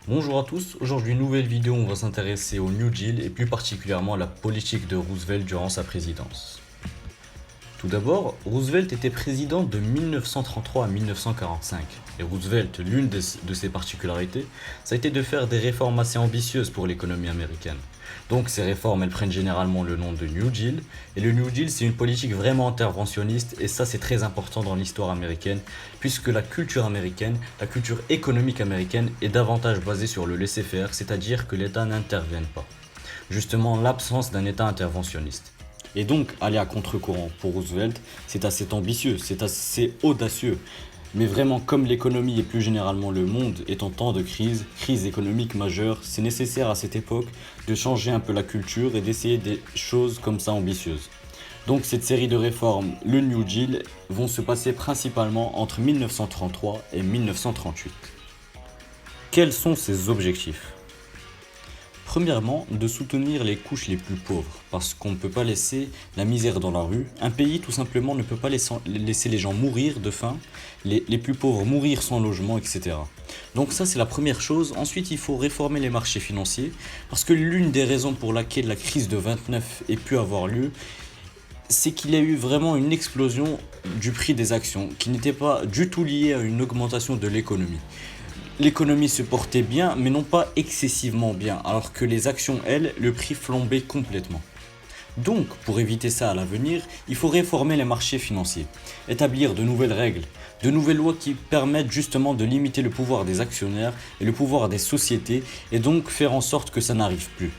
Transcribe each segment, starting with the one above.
Bonjour à tous, aujourd'hui nouvelle vidéo, on va s'intéresser au New Deal et plus particulièrement à la politique de Roosevelt durant sa présidence. Tout d'abord, Roosevelt était président de 1933 à 1945. Et Roosevelt, l'une de ses particularités, ça a été de faire des réformes assez ambitieuses pour l'économie américaine. Donc ces réformes, elles prennent généralement le nom de New Deal. Et le New Deal, c'est une politique vraiment interventionniste, et ça c'est très important dans l'histoire américaine, puisque la culture américaine, la culture économique américaine est davantage basée sur le laisser-faire, c'est-à-dire que l'État n'intervienne pas. Justement, l'absence d'un État interventionniste. Et donc, aller à contre-courant pour Roosevelt, c'est assez ambitieux, c'est assez audacieux. Mais vraiment, comme l'économie et plus généralement le monde est en temps de crise économique majeure, c'est nécessaire à cette époque de changer un peu la culture et d'essayer des choses comme ça ambitieuses. Donc cette série de réformes, le New Deal, vont se passer principalement entre 1933 et 1938. Quels sont ses objectifs ? Premièrement, de soutenir les couches les plus pauvres, parce qu'on ne peut pas laisser la misère dans la rue. Un pays, tout simplement, ne peut pas laisser les gens mourir de faim, les plus pauvres mourir sans logement, etc. Donc ça, c'est la première chose. Ensuite, il faut réformer les marchés financiers, parce que l'une des raisons pour laquelle la crise de 29 ait pu avoir lieu, c'est qu'il y a eu vraiment une explosion du prix des actions, qui n'était pas du tout liée à une augmentation de l'économie. L'économie se portait bien, mais non pas excessivement bien, alors que les actions, elles, le prix flambait complètement. Donc, pour éviter ça à l'avenir, il faut réformer les marchés financiers, établir de nouvelles règles, de nouvelles lois qui permettent justement de limiter le pouvoir des actionnaires et le pouvoir des sociétés, et donc faire en sorte que ça n'arrive plus.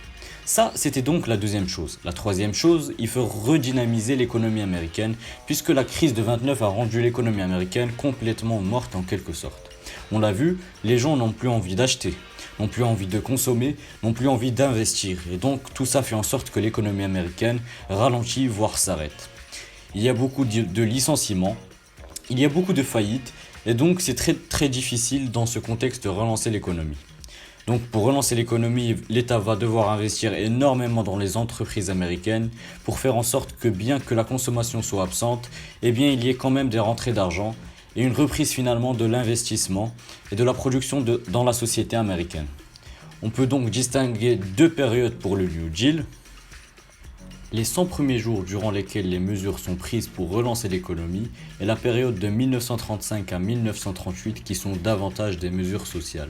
Ça, c'était donc la deuxième chose. La troisième chose, il faut redynamiser l'économie américaine, puisque la crise de 29 a rendu l'économie américaine complètement morte en quelque sorte. On l'a vu, les gens n'ont plus envie d'acheter, n'ont plus envie de consommer, n'ont plus envie d'investir. Et donc tout ça fait en sorte que l'économie américaine ralentit, voire s'arrête. Il y a beaucoup de licenciements, il y a beaucoup de faillites, et donc c'est très difficile dans ce contexte de relancer l'économie. Donc pour relancer l'économie, l'État va devoir investir énormément dans les entreprises américaines pour faire en sorte que bien que la consommation soit absente, eh bien il y ait quand même des rentrées d'argent et une reprise finalement de l'investissement et de la production dans la société américaine. On peut donc distinguer deux périodes pour le New Deal. Les 100 premiers jours durant lesquels les mesures sont prises pour relancer l'économie et la période de 1935 à 1938 qui sont davantage des mesures sociales.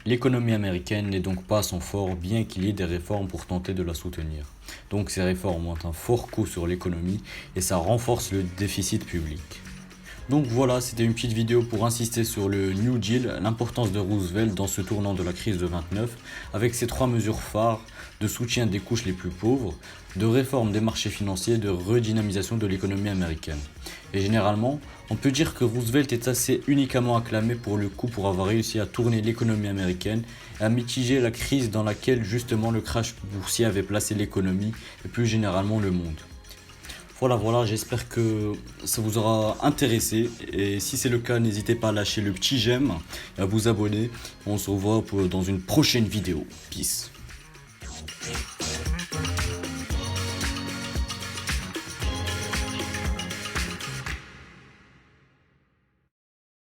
L'économie américaine n'est donc pas à son fort, bien qu'il y ait des réformes pour tenter de la soutenir. Donc ces réformes ont un fort coût sur l'économie et ça renforce le déficit public. Donc voilà, c'était une petite vidéo pour insister sur le New Deal, l'importance de Roosevelt dans ce tournant de la crise de 29, avec ses trois mesures phares de soutien des couches les plus pauvres, de réforme des marchés financiers, de redynamisation de l'économie américaine. Et généralement, on peut dire que Roosevelt est assez uniquement acclamé pour le coup pour avoir réussi à tourner l'économie américaine et à mitiger la crise dans laquelle justement le crash boursier avait placé l'économie et plus généralement le monde. Voilà, j'espère que ça vous aura intéressé et si c'est le cas, n'hésitez pas à lâcher le petit j'aime et à vous abonner. On se revoit dans une prochaine vidéo. Peace.